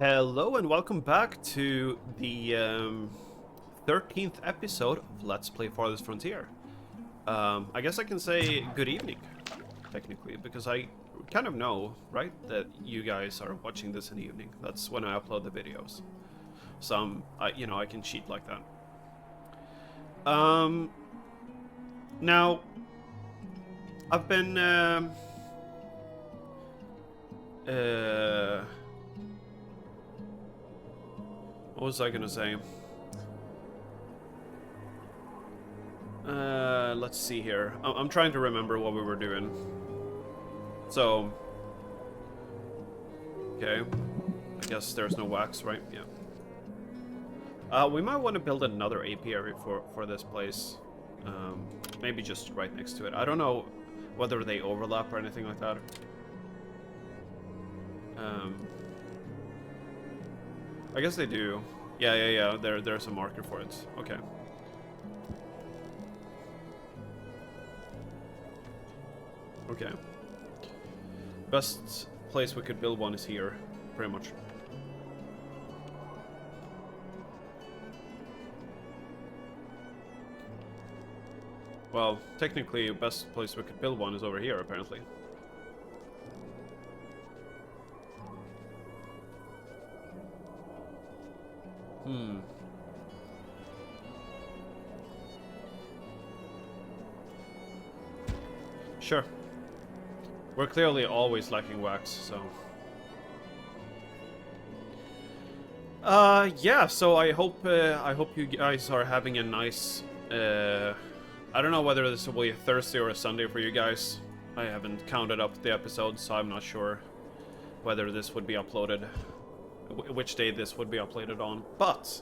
Hello and welcome back to the 13th episode of Let's Play Farthest Frontier. I guess I can say good evening, technically, because I kind of know, right, that you guys are watching this in the evening. That's when I upload the videos. So, I can cheat like that. Now, I've been, what was I gonna say? Let's see here. I'm trying to remember what we were doing. So, okay. I guess there's no wax, right? Yeah. We might want to build another apiary for this place. Maybe just right next to it. I don't know whether they overlap or anything like that. I guess they do. Yeah. There's a marker for it. Okay. Okay. Best place we could build one is here, pretty much. Well, technically, the best place we could build one is over here, apparently. Sure. We're clearly always lacking wax, so... yeah, so I hope you guys are having a nice, I don't know whether this will be a Thursday or a Sunday for you guys. I haven't counted up the episodes, so I'm not sure whether this would be uploaded, which day this would be uploaded on, but,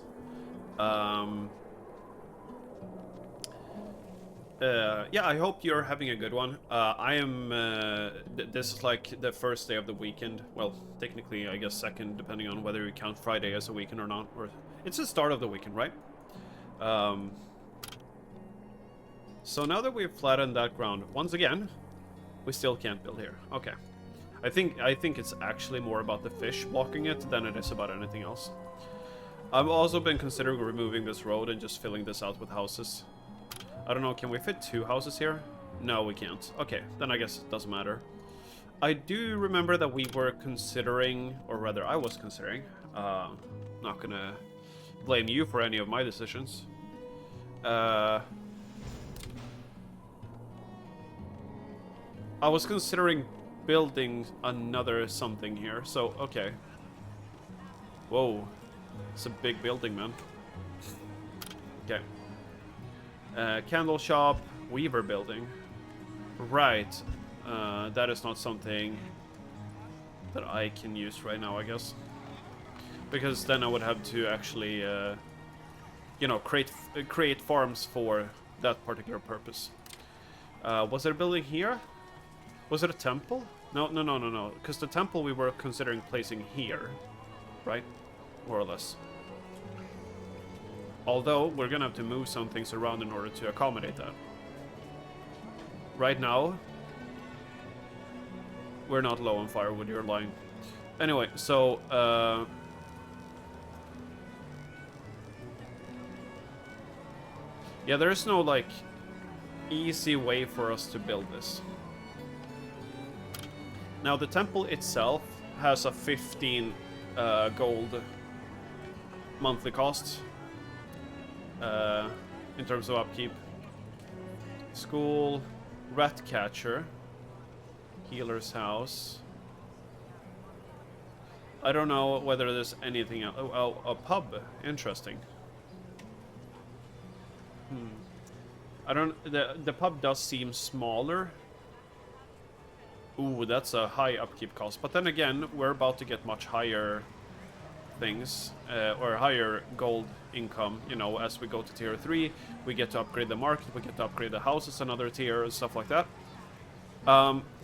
yeah, I hope you're having a good one. I am, this is like the first day of the weekend. Well, technically, I guess second, depending on whether you count Friday as a weekend or not. Or it's the start of the weekend, right? So now that we've flattened that ground, once again, we still can't build here. Okay. I think it's actually more about the fish blocking it than it is about anything else. I've also been considering removing this road and just filling this out with houses. I don't know, can we fit 2 houses here? No, we can't. Okay, then I guess it doesn't matter. I do remember that we were considering, or rather I was considering, not gonna blame you for any of my decisions. I was considering building another something here, so, okay. Whoa, it's a big building, man. Okay. Candle shop, weaver building. Right. That is not something that I can use right now, I guess. Because then I would have to actually, you know, create farms for that particular purpose. Was there a building here? Was it a temple? No. Because the temple we were considering placing here. Right? More or less. Although, we're gonna have to move some things around in order to accommodate that. Right now, we're not low on firewood, you're lying. Anyway, so, yeah, there is no, like, easy way for us to build this. Now, the temple itself has a 15 gold monthly cost. In terms of upkeep. School, rat catcher, healer's house. I don't know whether there's anything else. Oh, a pub. Interesting. I don't. The pub does seem smaller. Ooh, that's a high upkeep cost. But then again, we're about to get much higher things, or higher gold income, you know, as we go to tier 3, we get to upgrade the market, we get to upgrade the houses another tier, and stuff like that.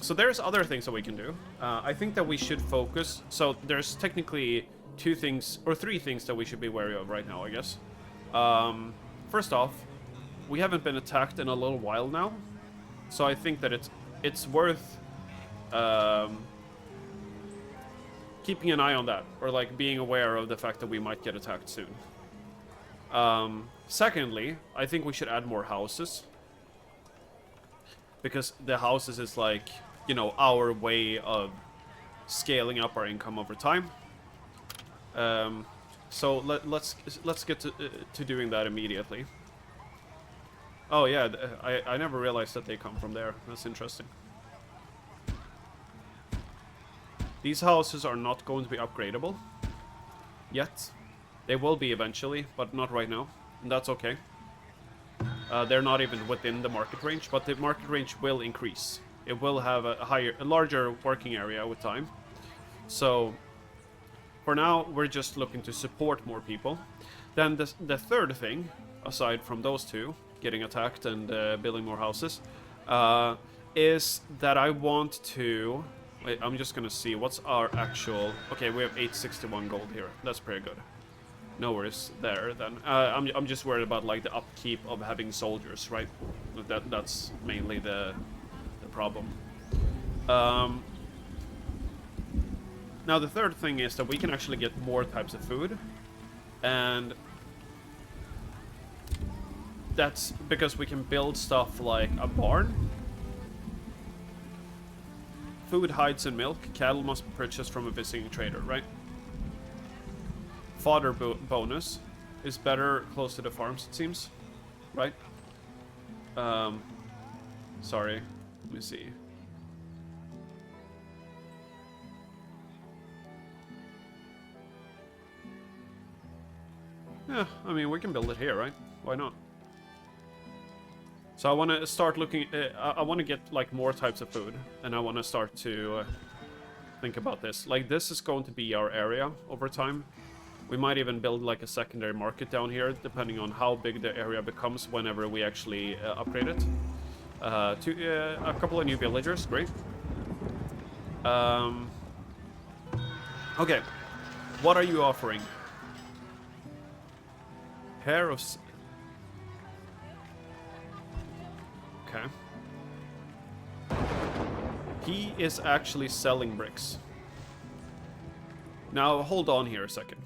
So there's other things that we can do. I think that we should focus, so there's technically 2 things, or 3 things that we should be wary of right now, I guess. First off, we haven't been attacked in a little while now, so I think that it's worth keeping an eye on that, or like being aware of the fact that we might get attacked soon. Secondly, I think we should add more houses. Because the houses is like, you know, our way of scaling up our income over time. So let's get to doing that immediately. Oh yeah, I never realized that they come from there. That's interesting. These houses are not going to be upgradable yet. They will be eventually, but not right now. And that's okay. They're not even within the market range, but the market range will increase. It will have a larger working area with time. So for now, we're just looking to support more people. Then the third thing, aside from those two, getting attacked and building more houses, is that I want to... Wait, I'm just gonna see what's our actual... Okay, we have 861 gold here. That's pretty good. No worries there then. I'm just worried about like the upkeep of having soldiers, right? That's mainly the problem. Now the third thing is that we can actually get more types of food, and that's because we can build stuff like a barn. Food, hides, and milk. Cattle must be purchased from a visiting trader, right? Fodder bonus is better close to the farms, it seems. Right? Sorry. Let me see. Yeah, I mean, we can build it here, right? Why not? So I want to start looking... I want to get, like, more types of food. And I want to start to think about this. Like, this is going to be our area over time. We might even build, like, a secondary market down here, depending on how big the area becomes whenever we actually upgrade it. A couple of new villagers, great. Okay. What are you offering? Pair of... Okay. He is actually selling bricks. Now, hold on here a second.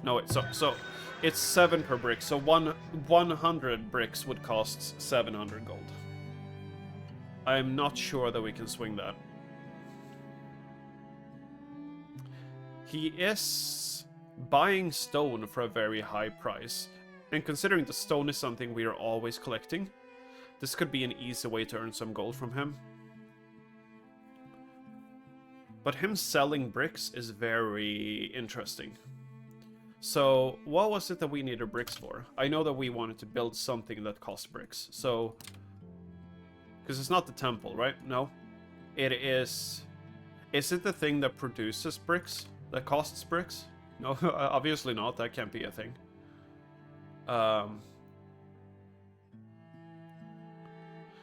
No, wait, so it's 7 per brick, so 100 bricks would cost 700 gold. I'm not sure that we can swing that. He is buying stone for a very high price, and considering the stone is something we are always collecting, this could be an easy way to earn some gold from him. But him selling bricks is very interesting. So, what was it that we needed bricks for? I know that we wanted to build something that cost bricks, so... Because it's not the temple, right? No. It is... Is it the thing that produces bricks? That costs bricks? No, obviously not. That can't be a thing.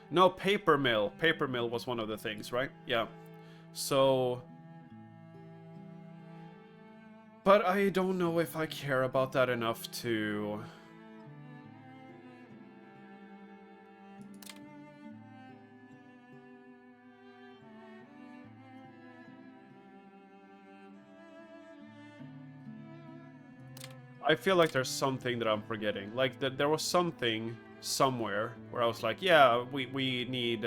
No, paper mill. Paper mill was one of the things, right? Yeah. So... But I don't know if I care about that enough to... I feel like there's something that I'm forgetting. Like, there was something somewhere where I was like, yeah, we need...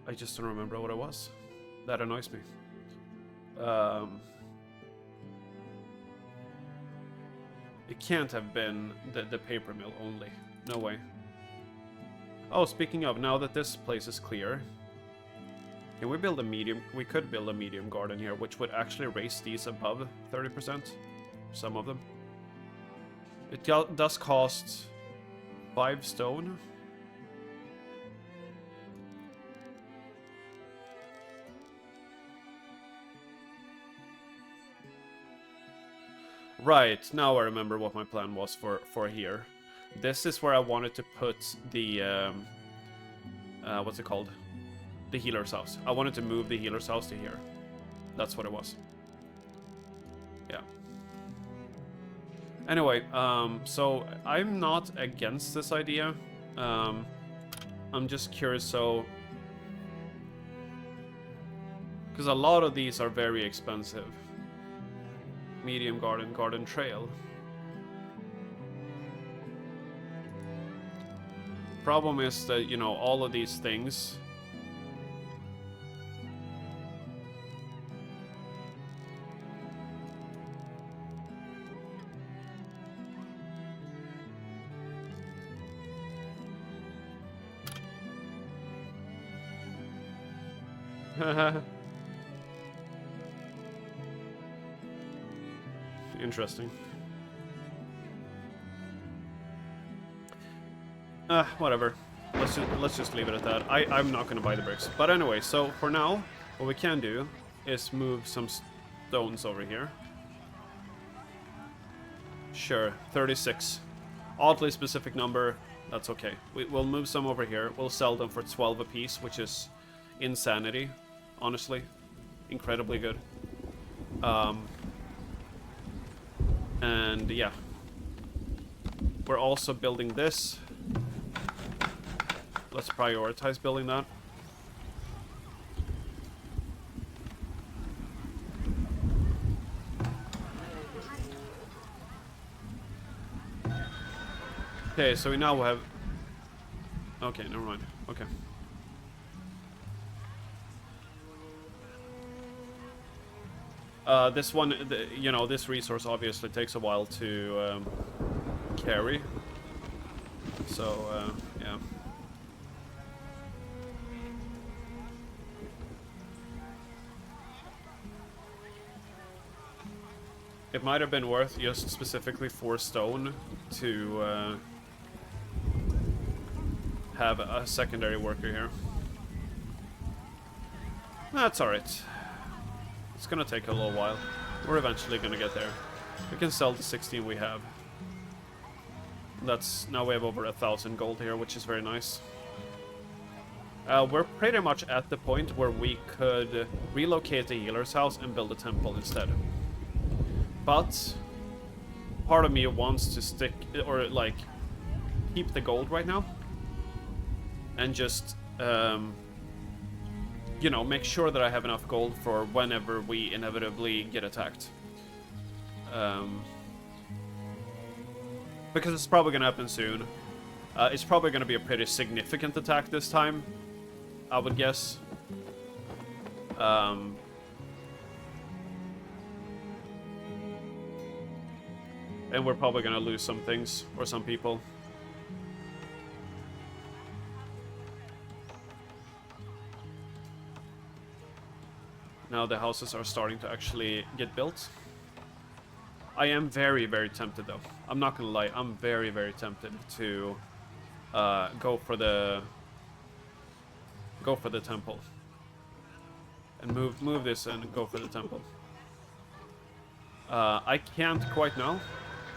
I just don't remember what it was. That annoys me. It can't have been the paper mill only. No way. Oh, speaking of, now that this place is clear, can we build a medium? We could build a medium garden here, which would actually raise these above 30%. Some of them. It does cost 5 stone. Right, now I remember what my plan was for here. This is where I wanted to put the, what's it called? The healer's house. I wanted to move the healer's house to here. That's what it was. Yeah. Anyway, so I'm not against this idea. I'm just curious, so... Because a lot of these are very expensive. Medium garden, garden trail. Problem is that, you know, all of these things... Interesting. Whatever. Let's just leave it at that. I'm not gonna buy the bricks. But anyway, so for now, what we can do is move some stones over here. Sure, 36. Oddly specific number. That's okay. We'll move some over here. We'll sell them for 12 apiece, which is insanity. Honestly, incredibly good. And yeah, we're also building this. Let's prioritize building that. Okay, so we now have... Okay, never mind. Okay. This one, you know, this resource obviously takes a while to carry. So, yeah. It might have been worth just specifically for stone to have a secondary worker here. That's alright. It's gonna take a little while. We're eventually gonna get there. We can sell the 16 we have. That's... now we have over 1,000 gold here, which is very nice. We're pretty much at the point where we could relocate the healer's house and build a temple instead. But part of me wants to stick, or like, keep the gold right now. And just, you know, make sure that I have enough gold for whenever we inevitably get attacked. Because it's probably going to happen soon. It's probably going to be a pretty significant attack this time, I would guess. And we're probably going to lose some things, or some people. Now the houses are starting to actually get built. I am very, very tempted though. I'm not gonna lie, I'm very, very tempted to go for the temple. And move this and go for the temple. I can't quite now,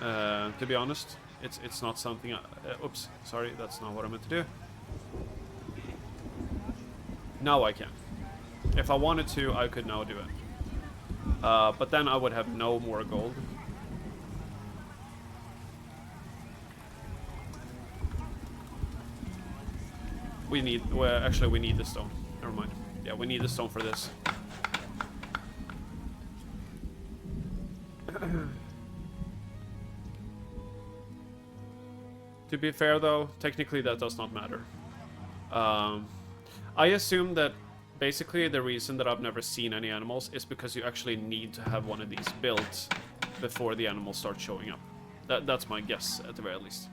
to be honest. It's not something oops, sorry, that's not what I meant to do. Now I can. If I wanted to, I could now do it. But then I would have no more gold. We need... well, actually, we need the stone. Never mind. Yeah, we need the stone for this. To be fair, though, technically that does not matter. I assume that basically the reason that I've never seen any animals is because you actually need to have one of these built before the animals start showing up. That's my guess, at the very least.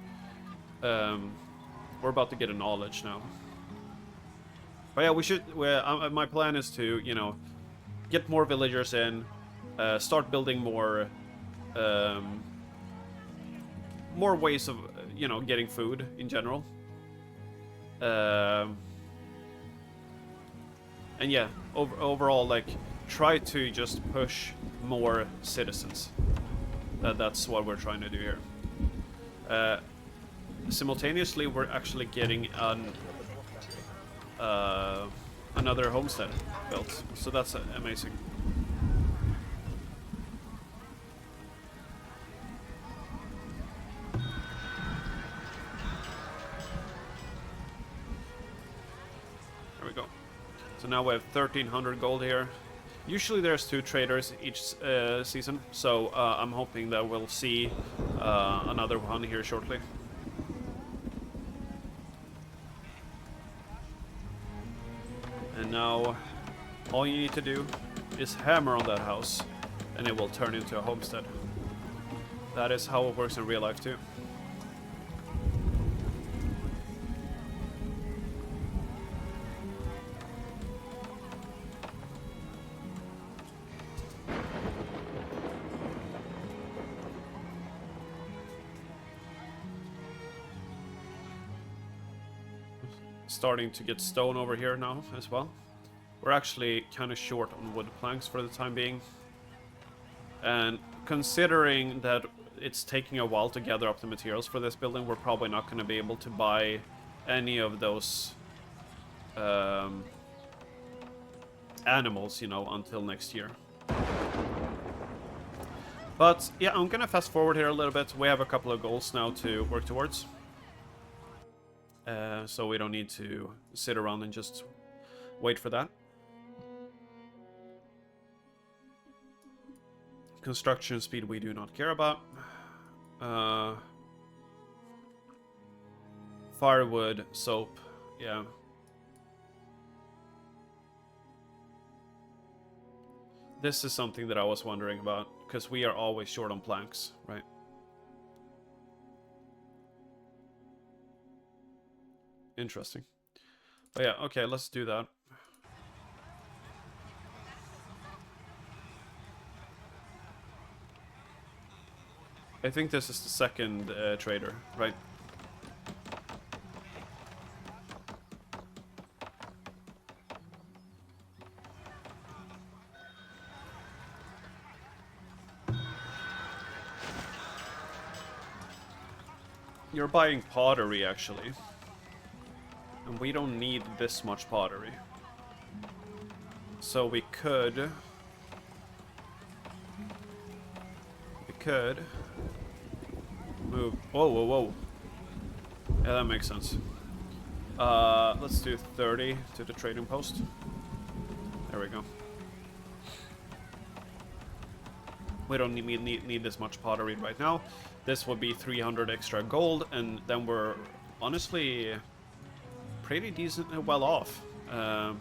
We're about to get a knowledge now. But yeah, we should... my plan is to, you know, get more villagers in, start building more... more ways of, you know, getting food in general. And yeah, overall, like, try to just push more citizens. That's what we're trying to do here. Simultaneously, we're actually getting another homestead built, so that's amazing. So now we have 1300 gold here. Usually there's 2 traders each season, so I'm hoping that we'll see another one here shortly. And now all you need to do is hammer on that house, and it will turn into a homestead. That is how it works in real life too. Starting to get stone over here now as well. We're actually kind of short on wood planks for the time being. And considering that it's taking a while to gather up the materials for this building, we're probably not going to be able to buy any of those animals, you know, until next year. But yeah, I'm going to fast forward here a little bit. We have a couple of goals now to work towards. So we don't need to sit around and just wait for that. Construction speed we do not care about. Firewood, soap, yeah. This is something that I was wondering about, because we are always short on planks, right? Interesting. But yeah, okay, let's do that. I think this is the second trader, right? You're buying pottery, actually. And we don't need this much pottery. So we could move. Whoa, whoa, whoa. Yeah, that makes sense. Let's do 30 to the trading post. There we go. We don't need this much pottery right now. This will be 300 extra gold, and then we're honestly pretty decent and well off. I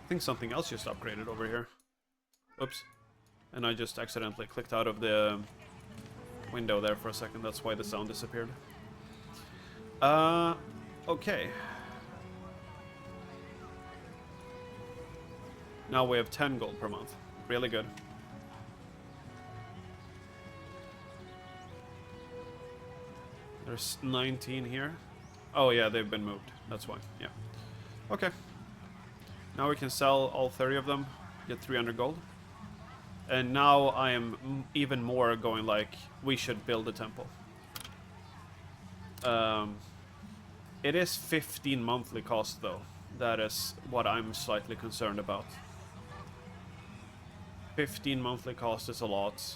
think something else just upgraded over here. Oops. And I just accidentally clicked out of the window there for a second. That's why the sound disappeared. Okay. Now we have 10 gold per month. Really good. There's 19 here. Oh yeah, they've been moved. That's why. Yeah. Okay. Now we can sell all 30 of them. Get 300 gold. And now I am even more going like, we should build a temple. It is 15 monthly cost though. That is what I'm slightly concerned about. 15 monthly cost is a lot.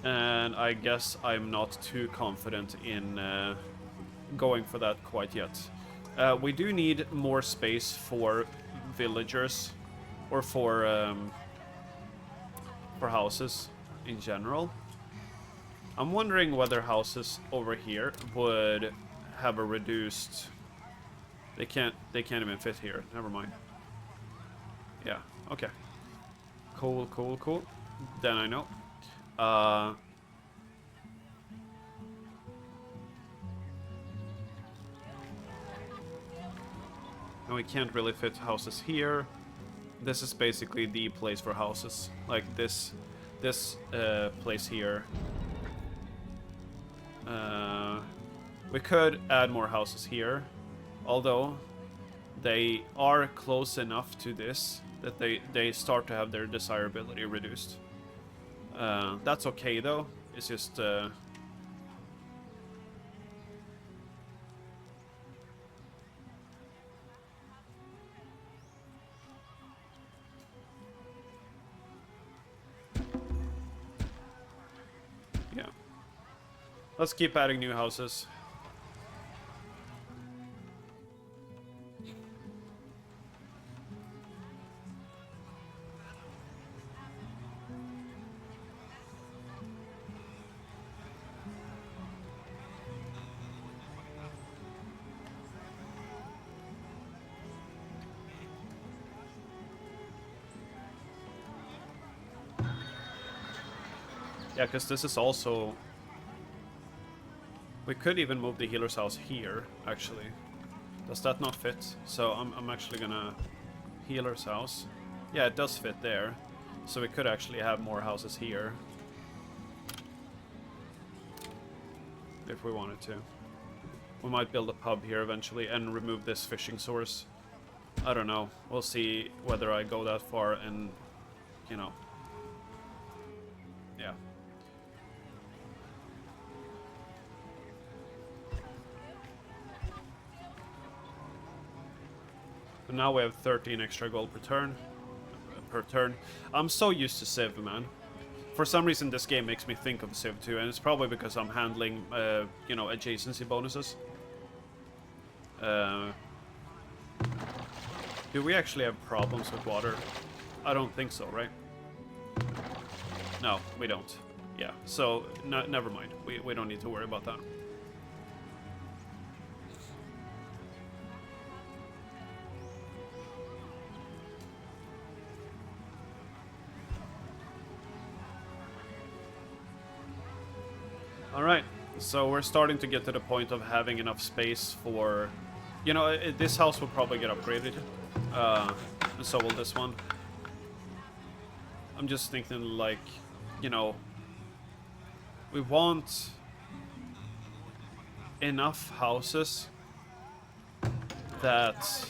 And I guess I'm not too confident in going for that quite yet. We do need more space for villagers, or for houses in general. I'm wondering whether houses over here would have a reduced. They can't even fit here. Never mind. Yeah. Okay. Cool. Cool. Cool. Then I know. And we can't really fit houses here. This is basically the place for houses. Like this place here. We could add more houses here, although they are close enough to this that they start to have their desirability reduced. That's okay though. It's just Let's keep adding new houses. Yeah, because this is also... We could even move the healer's house here, actually. Does that not fit? So I'm actually gonna... Healer's house. Yeah, it does fit there. So we could actually have more houses here. If we wanted to. We might build a pub here eventually and remove this fishing source. I don't know. We'll see whether I go that far and, you know... Yeah. But now we have 13 extra gold per turn. I'm so used to Civ, man. For some reason, this game makes me think of Civ 2, and it's probably because I'm handling, you know, adjacency bonuses. Do we actually have problems with water? I don't think so, right? No, we don't. Yeah, so never mind. We don't need to worry about that. Alright, so we're starting to get to the point of having enough space for... You know, this house will probably get upgraded. And so will this one. I'm just thinking, like, you know... We want... enough houses... that...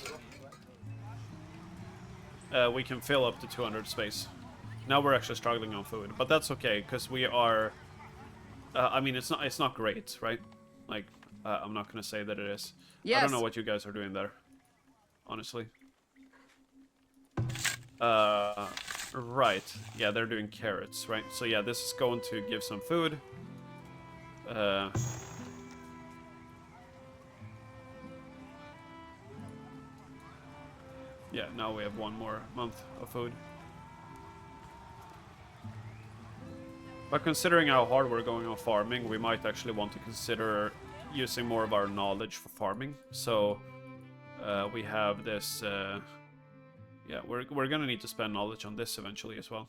we can fill up to 200 space. Now we're actually struggling on food, but that's okay, because we are... I mean, it's not great, right? Like, I'm not gonna say that it is. Yes. I don't know what you guys are doing there, honestly. Right. Yeah, they're doing carrots, right? So yeah, this is going to give some food. Yeah, now we have 1 more month of food. But considering how hard we're going on farming, we might actually want to consider using more of our knowledge for farming. So we have this... yeah, we're gonna need to spend knowledge on this eventually as well.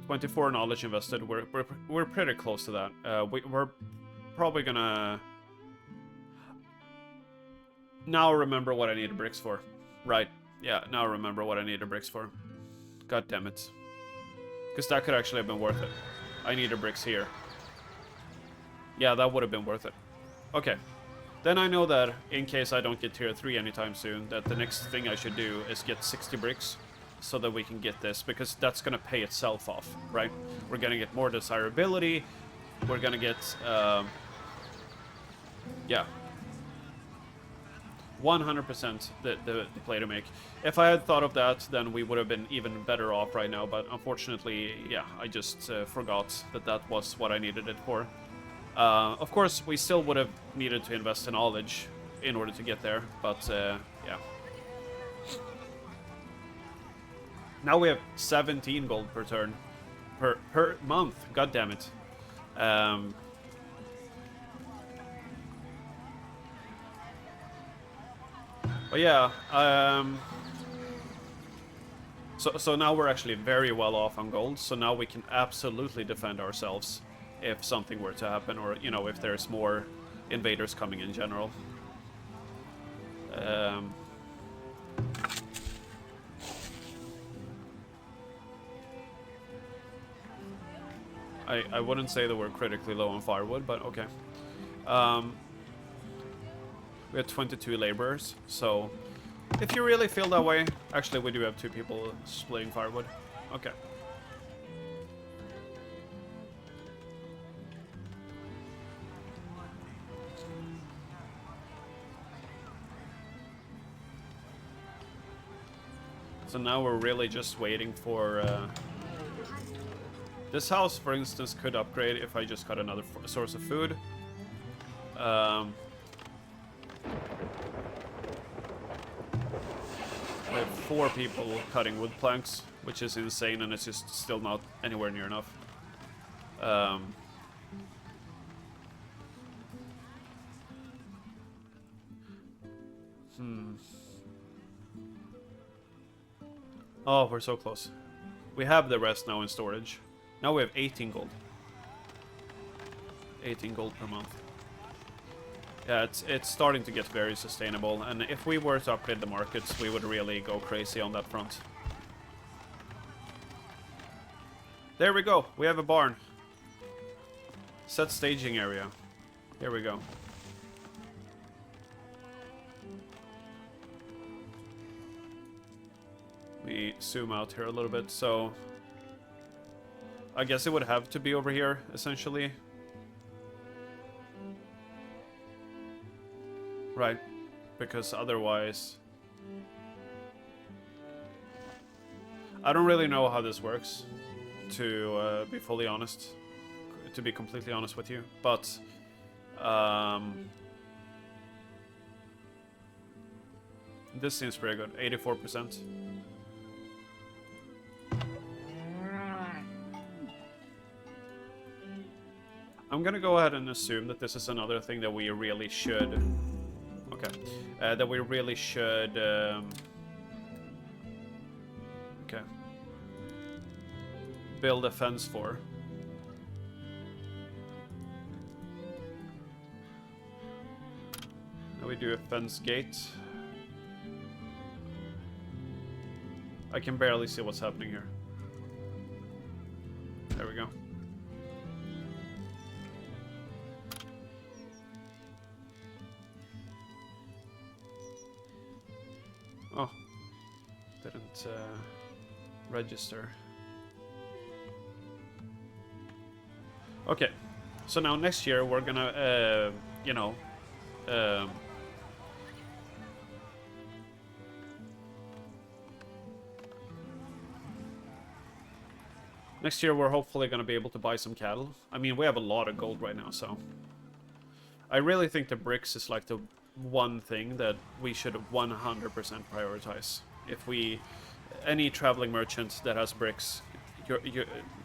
24 knowledge invested. We're pretty close to that. We're probably gonna... Now remember what I need bricks for. Right. Yeah, now remember what I need bricks for. God damn it. Because that could actually have been worth it. I need bricks here. Yeah, that would have been worth it. Okay. Then I know that in case I don't get tier 3 anytime soon, that the next thing I should do is get 60 bricks so that we can get this, because that's going to pay itself off, right? We're going to get more desirability. We're going to get, yeah. 100% the play to make. If I had thought of that, then we would have been even better off right now, but unfortunately, yeah, I just forgot that that was what I needed it for. Of course, we still would have needed to invest in knowledge in order to get there, but yeah. Now we have 17 gold per turn. Per month, god damn it. But yeah, so now we're actually very well off on gold, so now we can absolutely defend ourselves if something were to happen, or, you know, if there's more invaders coming in general. I wouldn't say that we're critically low on firewood, but okay. We have 22 laborers, so if you really feel that way... Actually, we do have 2 people splitting firewood. Okay. So now we're really just waiting for This house, for instance, could upgrade if I just got another source of food. We have 4 people cutting wood planks, which is insane, and it's just still not anywhere near enough. Oh, we're so close. We have the rest now in storage. Now we have 18 gold. 18 gold per month. Yeah, it's starting to get very sustainable, and if we were to upgrade the markets, we would really go crazy on that front. There we go, we have a barn. Set staging area. Here we go. We zoom out here a little bit, so I guess it would have to be over here, essentially. Right, because otherwise... I don't really know how this works, to be fully honest. To be completely honest with you, but... this seems pretty good, 84%. I'm gonna go ahead and assume that this is another thing that we really should... Okay. That we really should... okay. Build a fence for. Now we do a fence gate. I can barely see what's happening here. There we go. Oh, didn't register. Okay, so now next year we're gonna, you know, next year we're hopefully gonna be able to buy some cattle. I mean, we have a lot of gold right now, so I really think the bricks is like the one thing that we should 100% prioritize. If we, any traveling merchant that has bricks,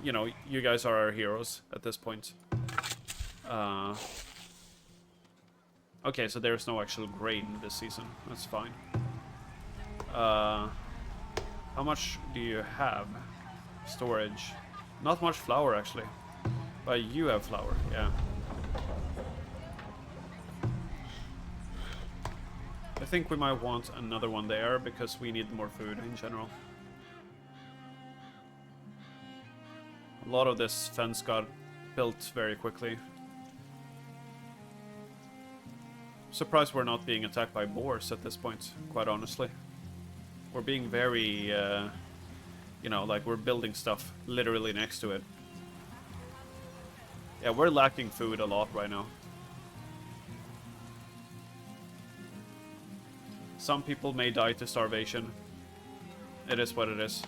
you know, you guys are our heroes at this point. Okay, so there's no actual grain this season. That's fine. How much do you have? Storage. Not much flour, actually. But you have flour, yeah. I think we might want another one there, because we need more food in general. A lot of this fence got built very quickly. Surprised we're not being attacked by boars at this point, quite honestly. We're being very, you know, like we're building stuff literally next to it. Yeah, we're lacking food a lot right now. Some people may die to starvation. It is what it is.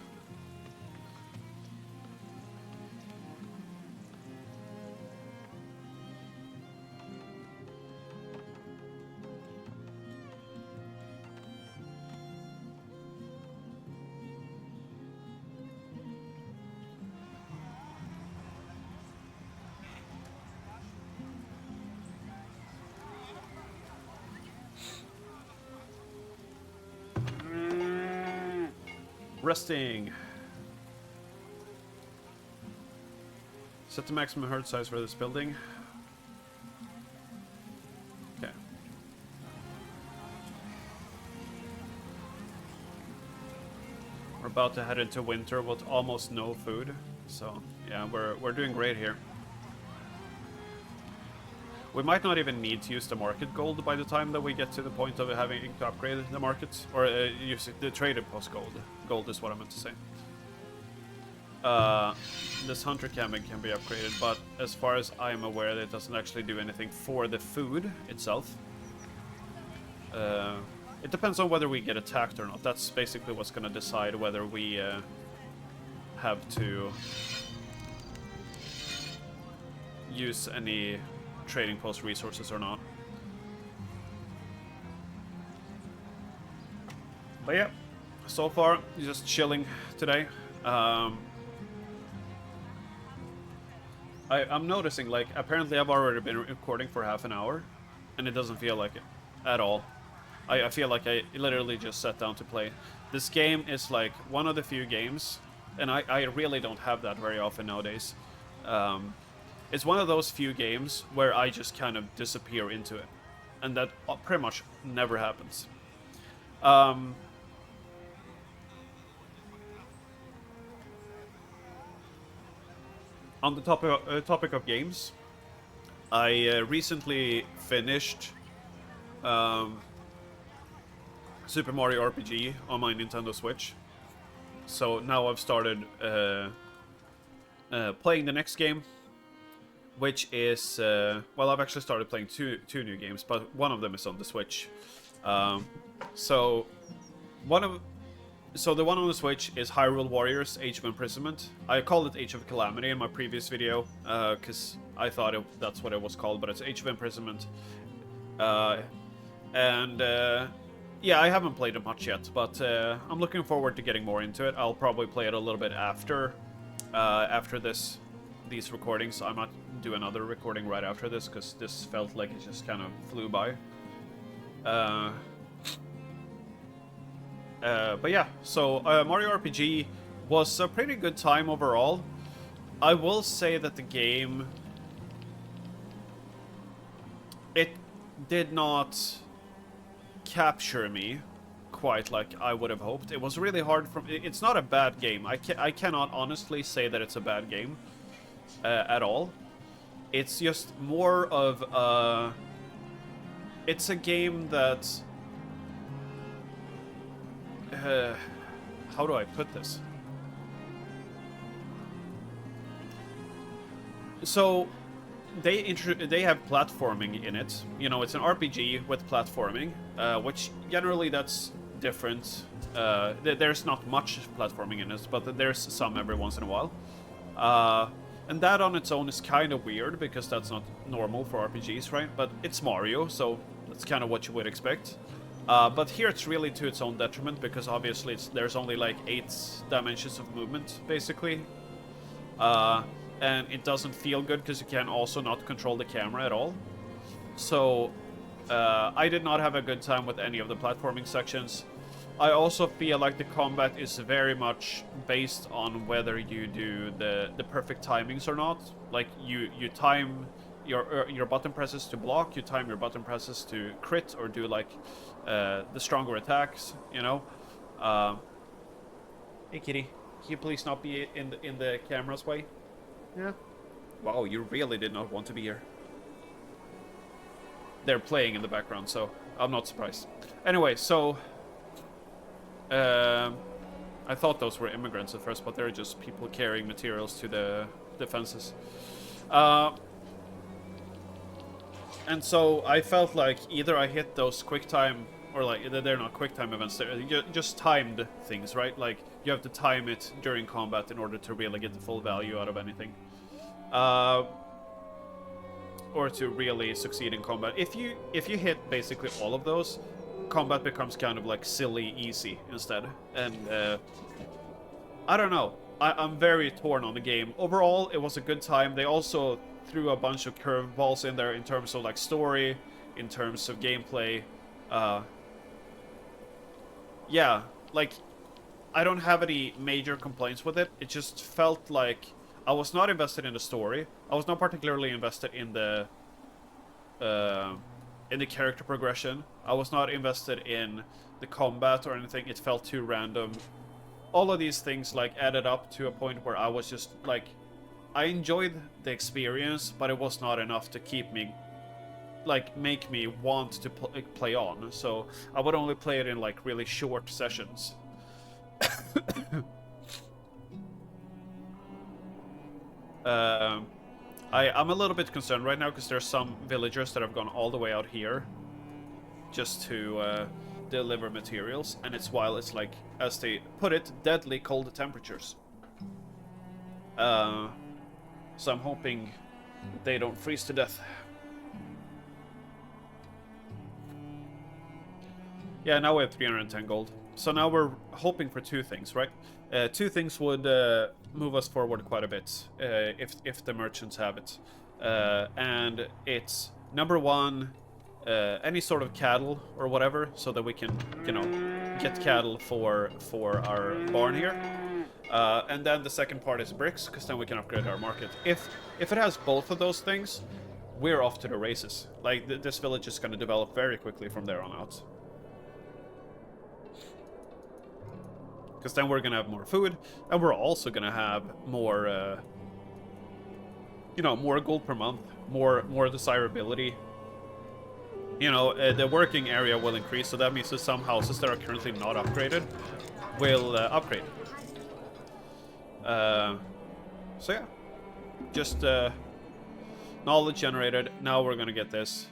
Resting. Set the maximum herd size for this building. Okay. We're about to head into winter with almost no food, so yeah, we're doing great here. We might not even need to use the market gold by the time that we get to the point of having to upgrade the market, or use the traded post gold. Gold is what I meant to say. This hunter cabin can be upgraded, but as far as I'm aware, it doesn't actually do anything for the food itself. It depends on whether we get attacked or not. That's basically what's going to decide whether we have to use any trading post resources or not. But yeah, so far just chilling today. I'm noticing, like, apparently I've already been recording for half an hour, and it doesn't feel like it at all. I feel like I literally just sat down to play. This game is like one of the few games, and I really don't have that very often nowadays. It's one of those few games where I just kind of disappear into it, and that pretty much never happens. On the topic of games, I recently finished Super Mario RPG on my Nintendo Switch. So now I've started playing the next game, which is well, I've actually started playing two new games, but one of them is on the Switch. So the one on the Switch is Hyrule Warriors Age of Imprisonment. I called it Age of Calamity in my previous video, because I thought that's what it was called, but it's Age of Imprisonment. Yeah, I haven't played it much yet, but I'm looking forward to getting more into it. I'll probably play it a little bit after these recordings. I might do another recording right after this, because this felt like it just kind of flew by. But yeah, so Mario RPG was a pretty good time overall. I will say that the game, it did not capture me quite like I would have hoped. It was really hard for me. It's not a bad game. I cannot honestly say that it's a bad game at all. It's just more of it's a game that how do I put this? So they have platforming in it. You know, it's an RPG with platforming, which generally that's different. There's not much platforming in it, but there's some every once in a while. And that on its own is kind of weird, because that's not normal for RPGs, right? But it's Mario, so that's kind of what you would expect. But here it's really to its own detriment, because obviously there's only like 8 dimensions of movement, basically. And it doesn't feel good, because you can also not control the camera at all. So, I did not have a good time with any of the platforming sections. I also feel like the combat is very much based on whether you do the perfect timings or not. Like, you time your button presses to block, you time your button presses to crit, or do like the stronger attacks, you know. Hey kitty, can you please not be in the camera's way? Yeah. Wow, you really did not want to be here. They're playing in the background, so I'm not surprised. Anyway, so I thought those were immigrants at first, but they're just people carrying materials to the defenses. And so I felt like either I hit those quick time, or like they're not quick time events, they're just timed things, right? Like you have to time it during combat in order to really get the full value out of anything, or to really succeed in combat. If you hit basically all of those, combat becomes kind of like silly easy instead. And I don't know. I'm very torn on the game. Overall, it was a good time. They also threw a bunch of curveballs in there in terms of like story, in terms of gameplay. Yeah, like I don't have any major complaints with it. It just felt like I was not invested in the story. I was not particularly invested in the character progression. I was not invested in the combat or anything. It felt too random. All of these things like added up to a point where I was just like, I enjoyed the experience, but it was not enough to keep me, like, make me want to play on. So I would only play it in like really short sessions. I'm a little bit concerned right now because there's some villagers that have gone all the way out here just to deliver materials, and it's while it's like, as they put it, deadly cold temperatures. So I'm hoping They don't freeze to death. Yeah, now we have 310 gold. So now we're hoping for two things, right? Two things would move us forward quite a bit if the merchants have it. And it's number one, any sort of cattle or whatever, so that we can, you know, get cattle for our barn here. And then the second part is bricks, because then we can upgrade our market. If it has both of those things, we're off to the races. Like, this village is going to develop very quickly from there on out. Because then we're going to have more food, and we're also going to have more, you know, more gold per month, more desirability. You know, the working area will increase, so that means that some houses that are currently not upgraded will upgrade. So yeah, just knowledge generated. Now we're gonna get this,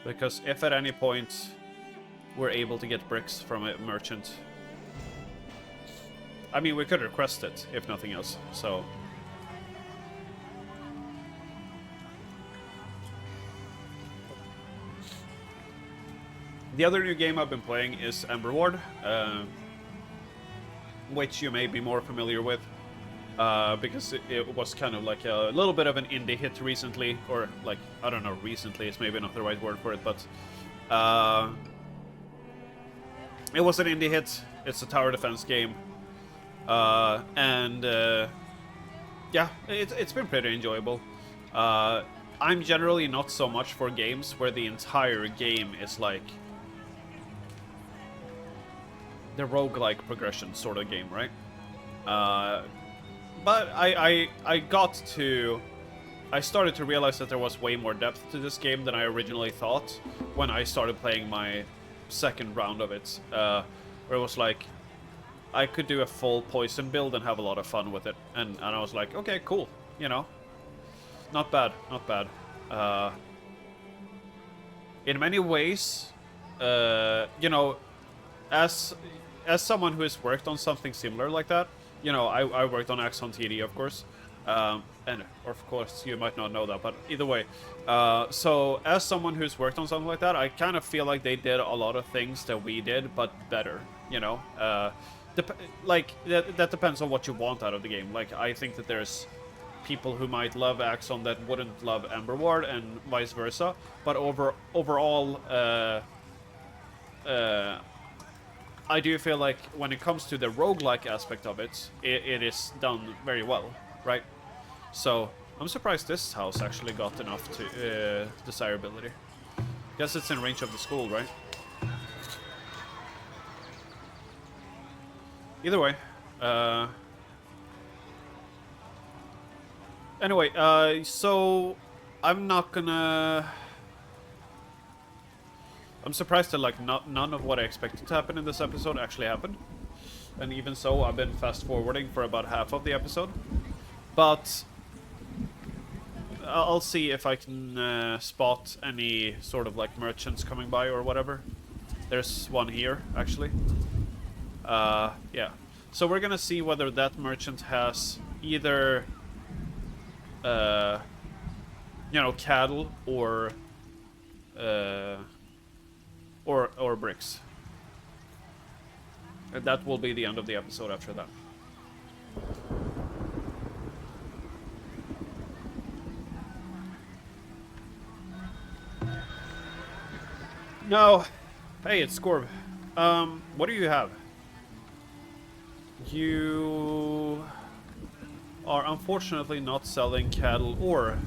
because if at any point we're able to get bricks from a merchant, I mean, we could request it if nothing else. So the other new game I've been playing is Ember Ward, which you may be more familiar with. Because it was kind of like a little bit of an indie hit recently, or like, I don't know, recently is maybe not the right word for it, but it was an indie hit. It's a tower defense game, and yeah, it's been pretty enjoyable. I'm generally not so much for games where the entire game is like the roguelike progression sort of game, right? But I started to realize that there was way more depth to this game than I originally thought when I started playing my second round of it. Where it was like, I could do a full poison build and have a lot of fun with it. And I was like, okay, cool, you know. Not bad, not bad. In many ways, you know, as someone who has worked on something similar like that, you know, I worked on Axon TD, of course, and of course you might not know that, but either way, so as someone who's worked on something like that, I kind of feel like they did a lot of things that we did, but better, you know. Like, that depends on what you want out of the game. Like, I think that there's people who might love Axon that wouldn't love Ember Ward, and vice versa, but overall, I do feel like when it comes to the roguelike aspect of it, it is done very well, right? So I'm surprised this house actually got enough to desirability. Guess it's in range of the school, right? Either way, anyway, so I'm not gonna. I'm surprised that like none of what I expected to happen in this episode actually happened, and even so, I've been fast forwarding for about half of the episode. But I'll see if I can spot any sort of like merchants coming by or whatever. There's one here actually. Yeah. So we're gonna see whether that merchant has either, you know, cattle or bricks. And that will be the end of the episode after that. No. Hey, it's Scorb. What do you have? You are unfortunately not selling cattle or...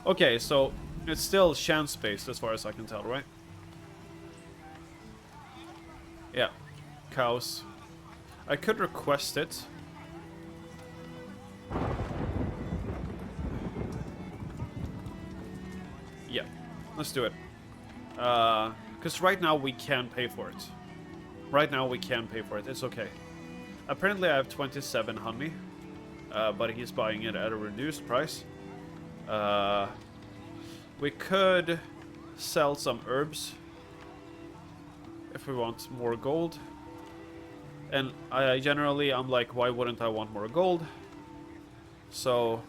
Okay, so it's still chance-based as far as I can tell, right? Yeah. Cows. I could request it. Yeah. Let's do it. Because right now we can pay for it. Right now we can pay for it. It's okay. Apparently I have 27 honey. But he's buying it at a reduced price. We could sell some herbs if we want more gold. And I'm like, why wouldn't I want more gold? So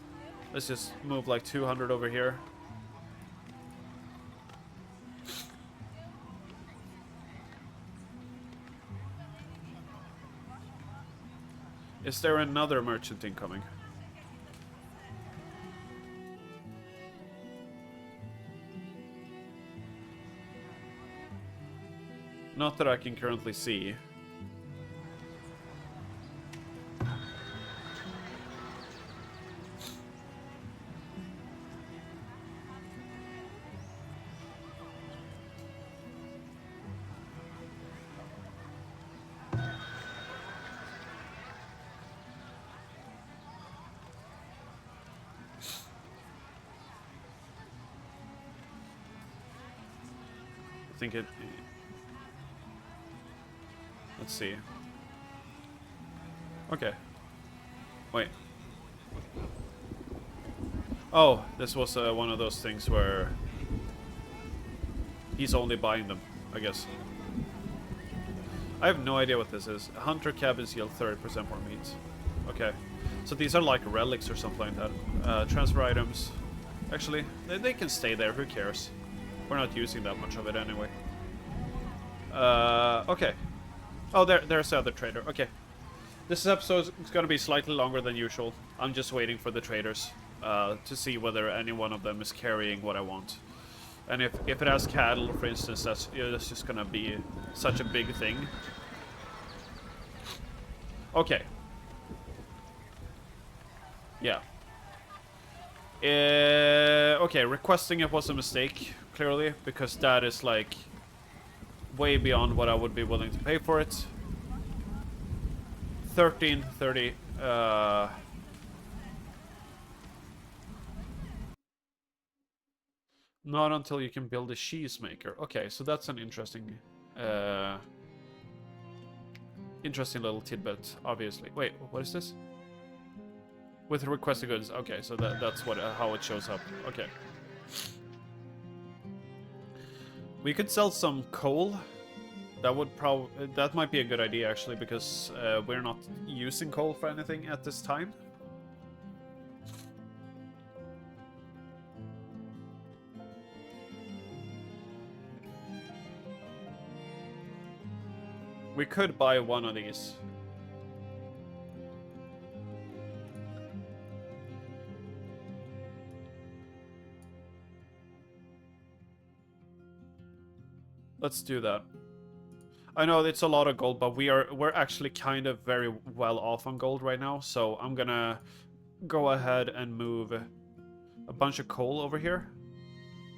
let's just move like 200 over here. Is there another merchant incoming? Not that I can currently see. I think it... Let's see. Okay. Wait. Oh, this was one of those things where he's only buying them, I guess. I have no idea what this is. Hunter cabins yield 30% more meat. Okay. So these are like relics or something like that. Transfer items. Actually, they can stay there, who cares? We're not using that much of it anyway. Okay. Oh, there's the other trader. Okay. This episode is going to be slightly longer than usual. I'm just waiting for the traders to see whether any one of them is carrying what I want. And if it has cattle, for instance, that's just going to be such a big thing. Okay. Yeah. Okay, requesting it was a mistake, clearly, because that is like way beyond what I would be willing to pay for it. 1330. Not until you can build a cheese maker. Okay, so that's an interesting little tidbit, obviously. Wait, what is this? With requested goods. Okay, so that's what how it shows up. Okay. We could sell some coal. That might be a good idea actually, because we're not using coal for anything at this time. We could buy one of these. Let's do that. I know it's a lot of gold, but we're actually kind of very well off on gold right now, so I'm gonna go ahead and move a bunch of coal over here.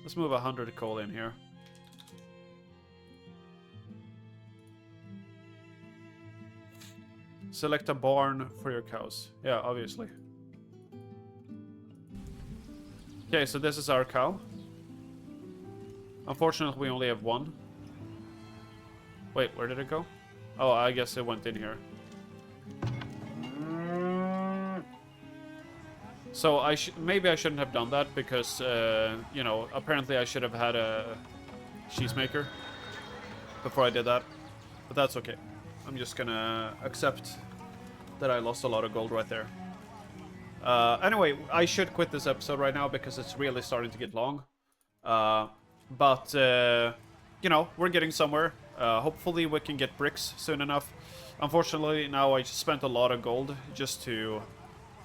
Let's move 100 coal in here. Select a barn for your cows. Yeah, obviously. Okay, so this is our cow. Unfortunately, we only have one. Wait, where did it go? Oh, I guess it went in here. So maybe I shouldn't have done that because, you know, apparently I should have had a cheese maker before I did that. But that's okay. I'm just gonna accept that I lost a lot of gold right there. Anyway, I should quit this episode right now because it's really starting to get long. But you know, we're getting somewhere. Hopefully we can get bricks soon enough. Unfortunately, now I spent a lot of gold just to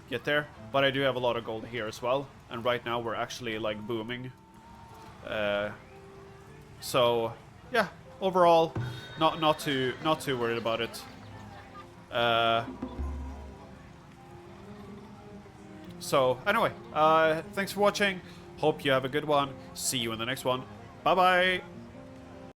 get there. But I do have a lot of gold here as well. And right now we're actually, like, booming. So, yeah. Overall, not too worried about it. So, anyway, thanks for watching. Hope you have a good one. See you in the next one. Bye-bye.